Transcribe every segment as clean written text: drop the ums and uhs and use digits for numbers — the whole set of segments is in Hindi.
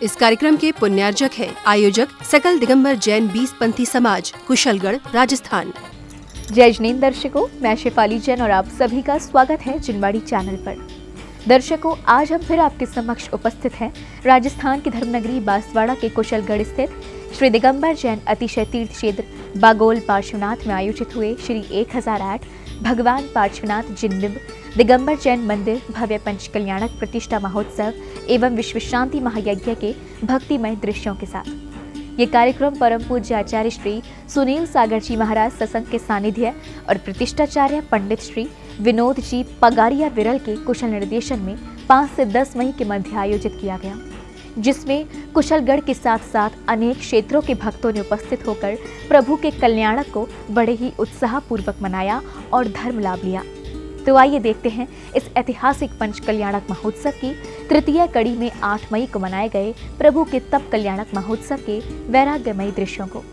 इस कार्यक्रम के पुण्यार्जक है आयोजक सकल दिगंबर जैन 20 पंथी समाज, कुशलगढ़, राजस्थान। जय जिनेंद्र दर्शकों, मैं शेफाली जैन और आप सभी का स्वागत है जिनवाड़ी चैनल पर। दर्शकों, आज हम फिर आपके समक्ष उपस्थित हैं राजस्थान की धर्मनगरी बांसवाड़ा के कुशलगढ़ स्थित श्री दिगंबर जैन अतिशय तीर्थ क्षेत्र बागोल पार्श्वनाथ में आयोजित हुए श्री 1008 भगवान पार्श्वनाथ जिनबिंब दिगंबर जैन मंदिर भव्य पंचकल्याणक प्रतिष्ठा महोत्सव एवं विश्व शांति महायज्ञ के भक्तिमय दृश्यों के साथ। ये कार्यक्रम परम पूज्य आचार्य श्री सुनील सागर जी महाराज सत्संग के सानिध्य और प्रतिष्ठाचार्य पंडित श्री विनोद जी पगारिया विरल के कुशल निर्देशन में 5 से 10 मई के मध्य आयोजित किया गया, जिसमें कुशलगढ़ के साथ साथ अनेक क्षेत्रों के भक्तों ने उपस्थित होकर प्रभु के कल्याणक को बड़े ही उत्साहपूर्वक मनाया और धर्म लाभ लिया। तो आइए देखते हैं इस ऐतिहासिक पंच कल्याणक महोत्सव की तृतीय कड़ी में 8 मई को मनाए गए प्रभु के तप कल्याणक महोत्सव के वैराग्यमयी दृश्यों को।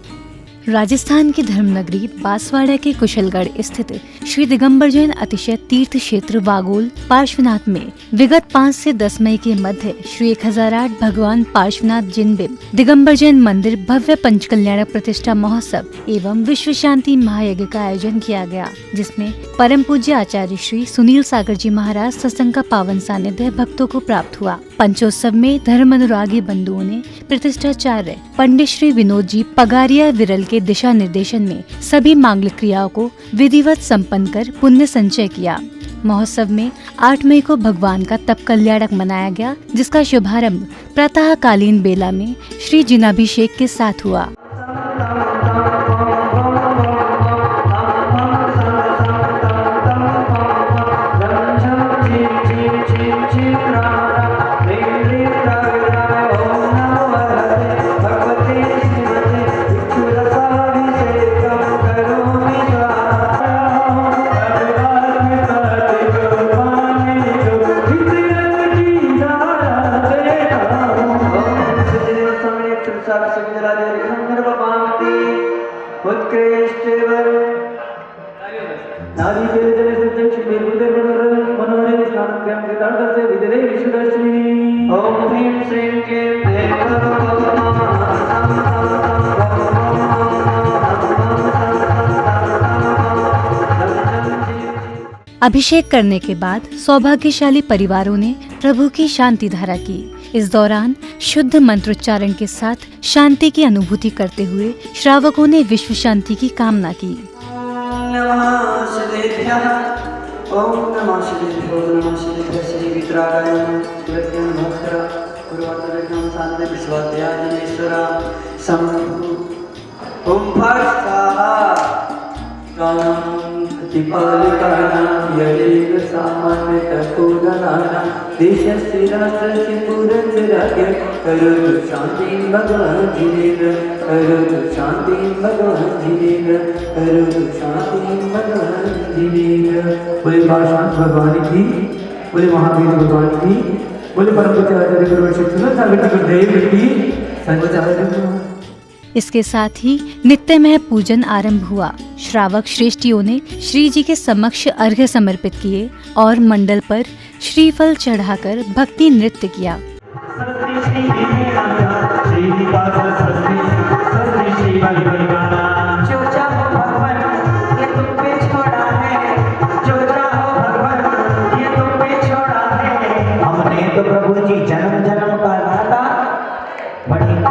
राजस्थान की धर्मनगरी बांसवाड़ा के कुशलगढ़ स्थित श्री दिगंबर जैन अतिशय तीर्थ क्षेत्र बागोल पार्श्वनाथ में विगत 5 से 10 मई के मध्य श्री 1008 भगवान पार्श्वनाथ जिनबिंब दिगंबर जैन मंदिर भव्य पंचकल्याणक प्रतिष्ठा महोत्सव एवं विश्व शांति महायज्ञ का आयोजन किया गया, जिसमें परम पूज्य आचार्य श्री सुनील सागर जी महाराज सत्संग का पावन सानिध्य भक्तों को प्राप्त हुआ। पंचोत्सव में धर्म अनुरागी बंधुओं ने प्रतिष्ठाचार्य पंडित श्री विनोद जी पगारिया विरल के दिशा निर्देशन में सभी मांगलिक क्रियाओं को विधिवत संपन्न कर पुण्य संचय किया। महोत्सव में 8 मई को भगवान का तप कल्याणक मनाया गया, जिसका शुभारंभ प्रातःकालीन बेला में श्री जिनाभिषेक के साथ हुआ। अभिषेक करने के बाद सौभाग्यशाली परिवारों ने प्रभु की शांति धारा की। इस दौरान शुद्ध मंत्रोच्चारण के साथ शांति की अनुभूति करते हुए श्रावकों ने विश्व शांति की कामना की। बोले पार्श्वनाथ भगवान की, बोले महावीर भगवान की, बोले परम पूज्य आचार्य गुरु श्री सुनील सागर जी गुरुदेव की संग। इसके साथ ही नित्यमय पूजन आरंभ हुआ। श्रावक श्रेष्ठियों ने श्री जी के समक्ष अर्घ्य समर्पित किए और मंडल पर श्रीफल चढ़ाकर भक्ति नृत्य किया। हमने तो प्रभु जी जन्म जन्म का नाता बड़ी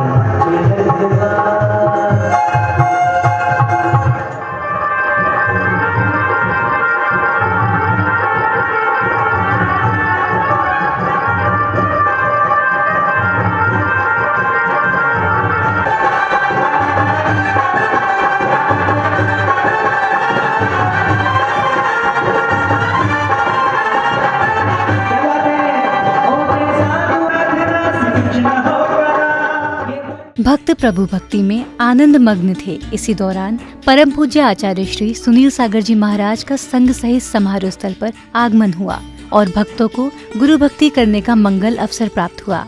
भक्त प्रभु भक्ति में आनंद मग्न थे। इसी दौरान परम पूज्य आचार्य श्री सुनील सागर जी महाराज का संग सहित समारोह स्थल पर आगमन हुआ और भक्तों को गुरु भक्ति करने का मंगल अवसर प्राप्त हुआ।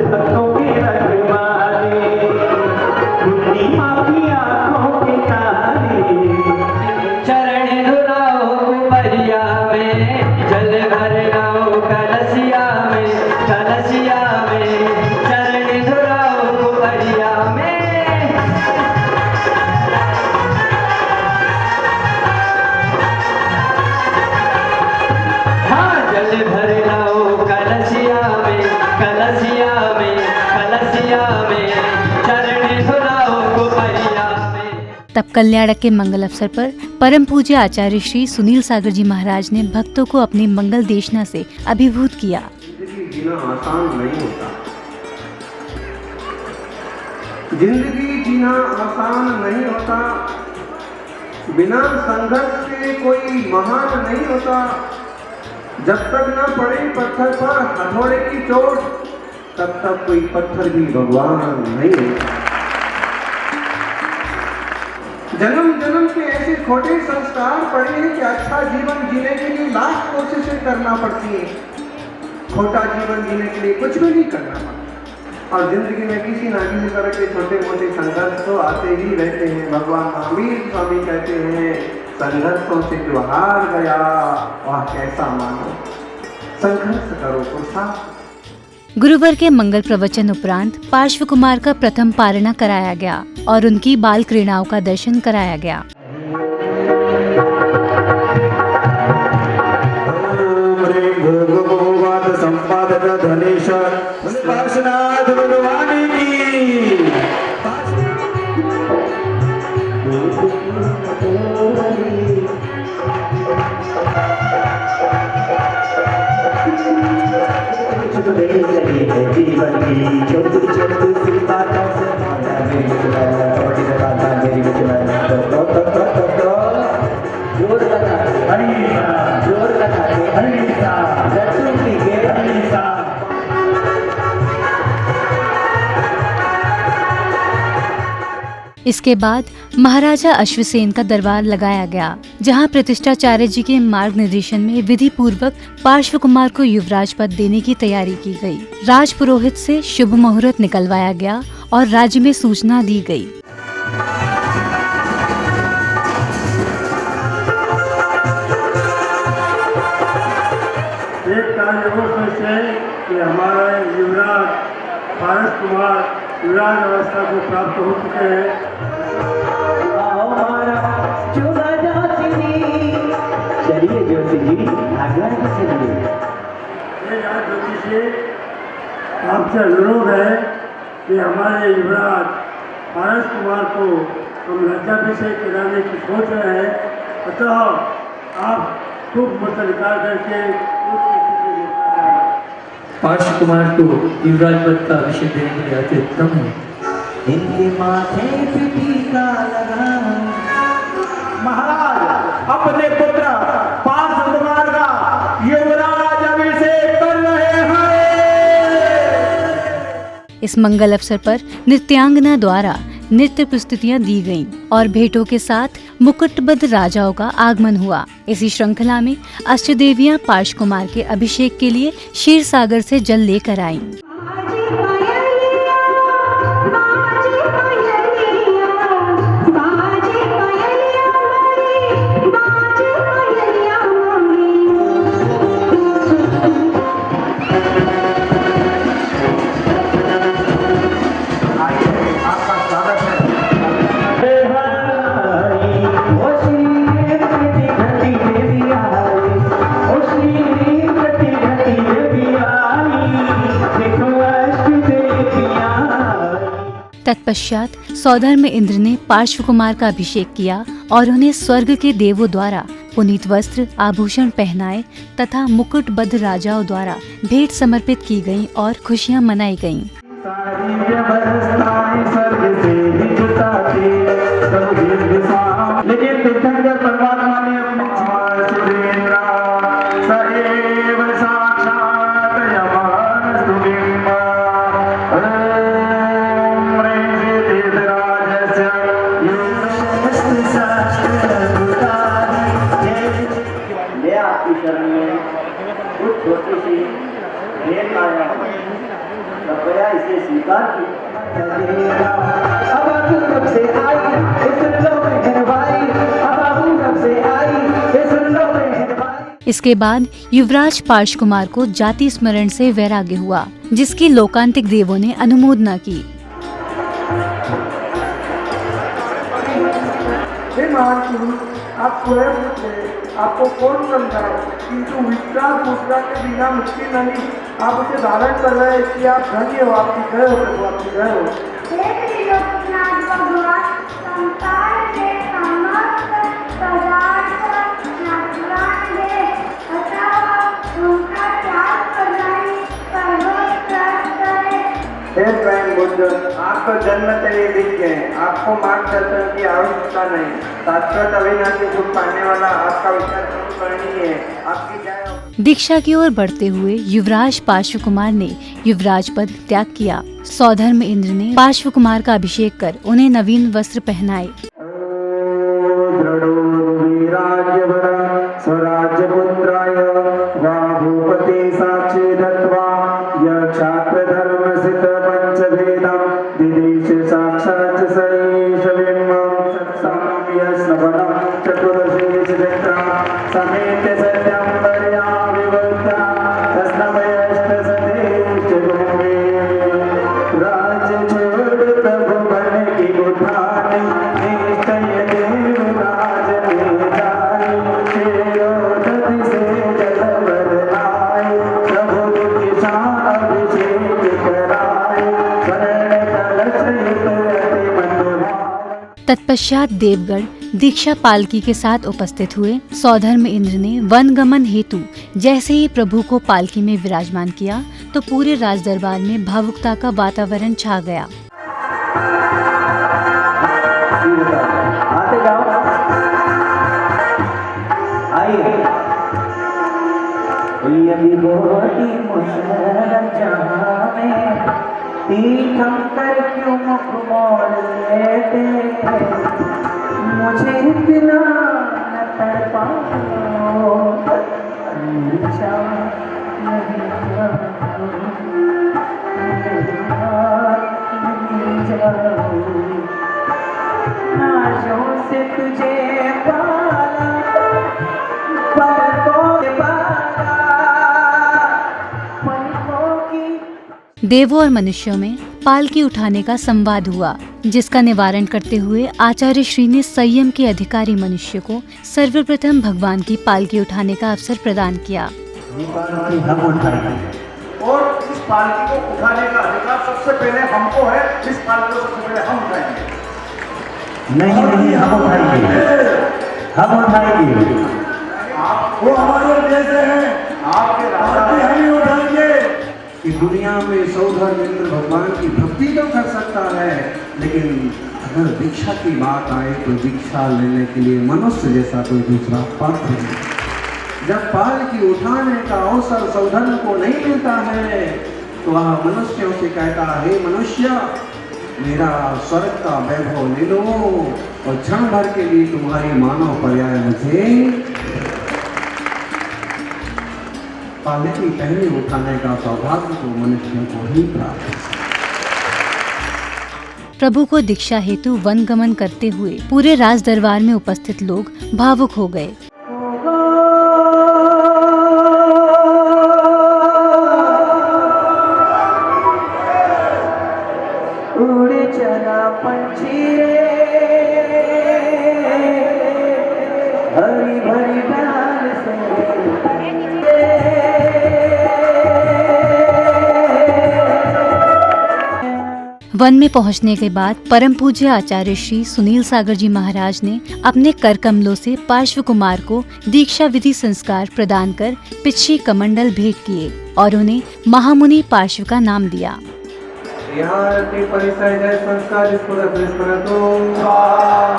भक्तों के तब कल्याणक के मंगल अवसर पर परम पूज्य आचार्य श्री सुनील सागर जी महाराज ने भक्तों को अपनी मंगल देशना से अभिभूत किया। जीना आसान नहीं होता, जिंदगी जीना आसान नहीं होता, बिना संघर्ष के कोई महान नहीं होता। जब तक न पड़े पत्थर पर हथौड़े की चोट, तब तक कोई पत्थर भी भगवान नहीं होता। जन्म जन्म के ऐसे खोटे संस्कार पड़े हैं कि अच्छा जीवन जीने के लिए लाख कोशिशें करना पड़ती हैं, खोटा जीवन जीने के लिए कुछ भी नहीं करना पड़ता। और जिंदगी में किसी ना किसी तरह के छोटे मोटे संघर्ष तो आते ही रहते हैं। भगवान महावीर स्वामी कहते हैं, संघर्षों से जो हार गया वह कैसा मानो, संघर्ष करो पुरुषार्थ। गुरुवर के मंगल प्रवचन उपरांत पार्श्व कुमार का प्रथम पारणा कराया गया और उनकी बाल क्रीड़ाओं का दर्शन कराया गया। संपादक धनेश पार्श्वनाथ भगवान की। इसके बाद महाराजा अश्वसेन का दरबार लगाया गया, जहां प्रतिष्ठाचार्य जी के मार्ग निर्देशन में विधि पूर्वक पार्श्व कुमार को युवराज पद देने की तैयारी की गई। राज पुरोहित से शुभ मुहूर्त निकलवाया गया और राज्य में सूचना दी गई। एक कार्य से कि हमारा युवराज पार्श्व कुमार युवराज अवस्था को प्राप्त हो चुके हैं। चलिए ज्योति जी, आज्ञा चलिए। ज्योति जी, आपसे अनुरोध है कि हमारे युवराज पार्श्व कुमार को हम राज्याभिषेक कराने की सोच रहे हैं, अतः आप खूब मत निकाल करके पार्श्व कुमार को युवराज पद का अभिषेक देने के लिए अति उत्तम है। इनके माथे पे टीका लगा। महाराज अपने पुत्र पार्श्व कुमार का युवराज अभिषेक कर रहे हैं। इस मंगल अवसर पर नृत्यांगना द्वारा नृत्य प्रस्तुतियां दी गईं और भेंटों के साथ मुकुटबद्ध राजाओं का आगमन हुआ। इसी श्रृंखला में अष्टदेवियां पार्श्व कुमार के अभिषेक के लिए क्षीर सागर से जल लेकर आईं। तत्पश्चात सौधर्म इंद्र ने पार्श्व कुमार का अभिषेक किया और उन्हें स्वर्ग के देवों द्वारा पुनीत वस्त्र आभूषण पहनाए तथा मुकुटबद्ध राजाओं द्वारा भेंट समर्पित की गईं और खुशियां मनाई गईं। लेकिन तीर्थंकर परमात्मा ने इसे स्वीकार इसके बाद युवराज पार्श्व कुमार को जाति स्मरण से वैराग्य हुआ, जिसकी लोकांतिक देवों ने अनुमोदना की। आप स्वयं पूछे, आपको कौन समझाए, किंतु विश्वास मुद्रा के बिना मुक्ति नहीं। आप उसे धारण कर रहे हैं कि आप धन्य हो, आपकी जय हो, आपकी जय हो। स्वयं बुद्ध, आप तो जन्म से ही दिख गए, आपको मार्गदर्शन की आवश्यकता नहीं। शाश्वत अविनाशी सुख पाने वाला आपका विचार अनुकरणीय है। आपकी जय हो। दीक्षा की ओर बढ़ते हुए युवराज पार्श्व कुमार ने युवराज पद त्याग किया। सौधर्म इंद्र ने पार्श्व कुमार का अभिषेक कर उन्हें नवीन वस्त्र पहनाए। स्वराज्यपुत्राय वा भूपते साक्षी दत्त्वा यक्षात्रधर्मसित पंचभेदं दिदेश साक्षात् सयेष बिम्बं सत्सम्यस्नवनं चतुर्शेष चक्रं समेत्य सत्यं वर्या विवक्ता तस्मयश्च सदेश गोवे राज्य छोड़ प्रभु बन की उठानी निश्चय देव राज में जाए शिरोधति से जल वर आए प्रभु किसान अभिषेक कराए स्वर्ण कलश युक्त अति मनोभावन। तत्पश्चात देवगण दीक्षा पालकी के साथ उपस्थित हुए। सौधर्म इंद्र ने वन गमन हेतु जैसे ही प्रभु को पालकी में विराजमान किया तो पूरे राज दरबार में भावुकता का वातावरण छा गया। आते जाओ, आइए। यदि होती मुश्किल जहाँ में तीर्थंकर क्यों मुख मोड़ लेते, मुझे इतना न तड़पाओ, मूर्छा नहीं जाओ, नाशों से तुझे पाला, पलकों से पाला, पलकों की। देवों और मनुष्यों में पालकी उठाने का संवाद हुआ, जिसका निवारण करते हुए आचार्य श्री ने संयम के अधिकारी मनुष्य को सर्वप्रथम भगवान की पालकी उठाने का अवसर प्रदान किया। हम उठाएंगे और इस पालकी को उठाने का अधिकार सबसे पहले हमको है। इस पालकी को सबसे पहले हम उठाएंगे। नहीं नहीं, हम उठाएंगे, हम उठाएंगे। वो हमारे देश हैं, आपके राजा हम ही उठाएंगे। कि दुनिया में सौधर्म इंद्र भगवान की भक्ति तो कर सकता है, लेकिन अगर दीक्षा की बात आए तो दीक्षा लेने के लिए मनुष्य जैसा कोई दूसरा पात्र नहीं। जब पालकी उठाने का अवसर सौधर्म को नहीं मिलता है तो वह मनुष्यों से कहता है, मनुष्य मेरा स्वर्ग का वैभव ले लो और क्षण भर के लिए तुम्हारी मानव पर्याय मुझे पालकी पहले उठाने का सौभाग्य तो मनुष्यों को ही प्राप्त है। प्रभु को दीक्षा हेतु वन गमन करते हुए पूरे राज दरबार में उपस्थित लोग भावुक हो गए। उड़े चला पंछी हरी भरी डाल से, वन में पहुंचने के बाद परम पूज्य आचार्य श्री सुनील सागर जी महाराज ने अपने कर कमलों से पार्श्व कुमार को दीक्षा विधि संस्कार प्रदान कर पिछी कमंडल भेंट किए और उन्हें महामुनि पार्श्व का नाम दिया। निहारति परिसर्जय संस्कार स्फुरतु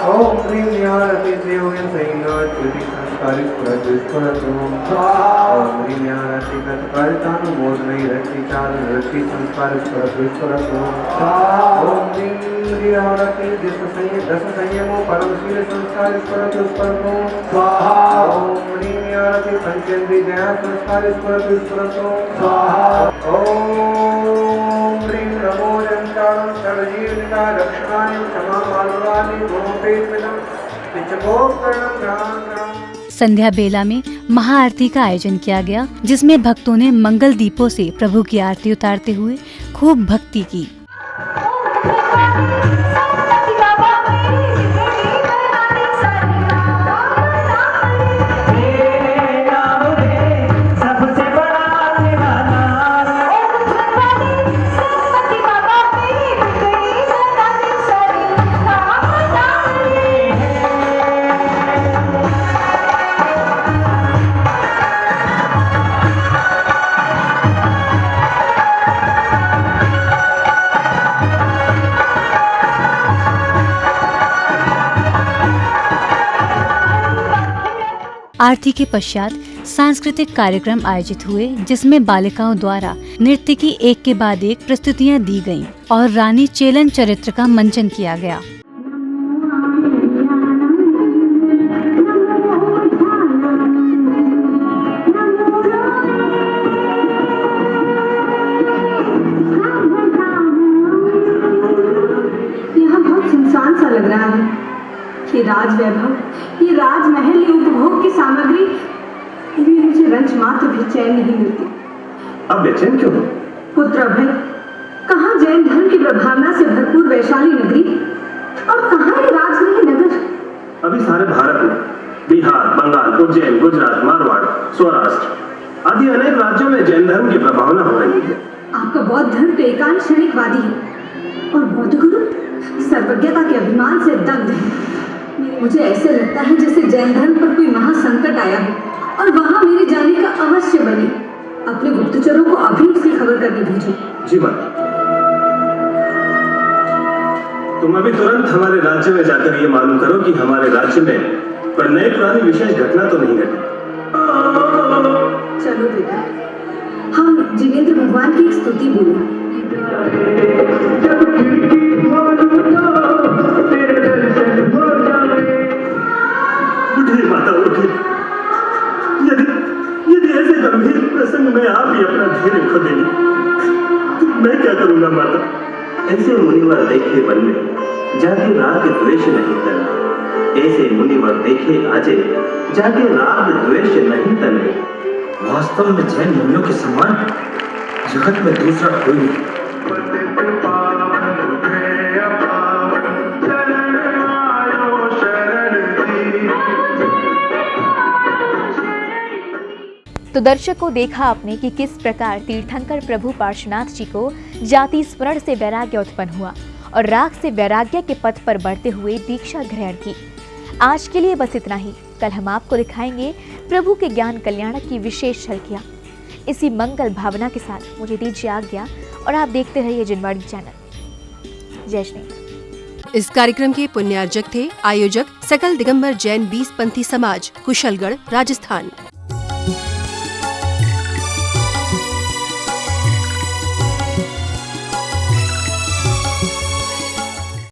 ओम ह्रीं निहारति देवगण सैनाथ कृति संस्कार स्फुरतु ओम ह्रीं निहारति तत्कारितानुमोदनैः रक्षिचार रक्षि संस्कार स्फुरतु ओम ह्रीं निहारति दश संयमो परमशील संस्कार स्फुरतु ओम ह्रीं निहारति पंचेन्द्रिय दया संस्कार स्फुरतु ओम ह्रीं नमो जंतारं सर्वजीवनिका रक्षणाय क्षमा मार्गानि गुणोपेतमिदं पिचकोकर्णं ग्रहाणं। संध्या बेला में महाआरती का आयोजन किया गया, जिसमें भक्तों ने मंगल दीपों से प्रभु की आरती उतारते हुए खूब भक्ति की। आरती के पश्चात सांस्कृतिक कार्यक्रम आयोजित हुए, जिसमें बालिकाओं द्वारा नृत्य की एक के बाद एक प्रस्तुतियां दी गईं और रानी चेलन चरित्र का मंचन किया गया। यहाँ बहुत सुनसान सा लग रहा है। ये राज वैभव, ये राजमहल, ये उपभोग की सामग्री, इनमें मुझे रंच मात्र भी चैन नहीं मिलती। अब बेचैन क्यों हो? पुत्र अभय, कहाँ जैन धर्म की प्रभावना से भरपूर वैशाली नगरी और कहाँ ये राजमहल नगर? अभी सारे भारत में बिहार, बंगाल, उज्जैन, गुजरात, मारवाड़, सौराष्ट्र आदि अनेक राज्यों में जैन धर्म की प्रभावना हो रही है। आपका बौद्ध धर्म तो एकांत क्षणिकवादी है और बौद्ध गुरु सर्वज्ञता के अभिमान से दग्ध है। मुझे ऐसे लगता है जैसे जैन धर्म पर कोई महासंकट आया हो और वहां मेरे जाने का अवश्य बने। अपने गुप्तचरों को अभी उसकी खबर करने भेजो। जी मां। तुम अभी तुरंत हमारे राज्य में जाकर ये मालूम करो कि हमारे राज्य में कोई नई पुरानी विशेष घटना तो नहीं घटी। चलो बेटा, हम जिनेंद्र भगवान की एक स्तुति बोलें। माता उठी, यदि ऐसे गंभीर प्रसंग में आप ही अपना धैर्य खो देंगे तो मैं क्या करूंगा माता? ऐसे मुनिवर देखे वन में जाके राग द्वेष नहीं तन, ऐसे मुनिवर देखे आजे जाके राग द्वेष नहीं तन। वास्तव में जैन मुनियों के समान जगत में दूसरा कोई नहीं। तो दर्शकों, देखा आपने कि किस प्रकार तीर्थंकर प्रभु पार्श्वनाथ जी को जाति स्मरण से वैराग्य उत्पन्न हुआ और राग से वैराग्य के पथ पर बढ़ते हुए दीक्षा ग्रहण की। आज के लिए बस इतना ही। कल हम आपको दिखाएंगे प्रभु के ज्ञान कल्याणक की विशेष झलकियां। इसी मंगल भावना के साथ मुझे दीजिए आज्ञा और आप देखते रहिए जिनवाणी चैनल। जय श्री। इस कार्यक्रम के पुण्यार्जक थे आयोजक सकल दिगंबर जैन 20 पंथी समाज, कुशलगढ़, राजस्थान।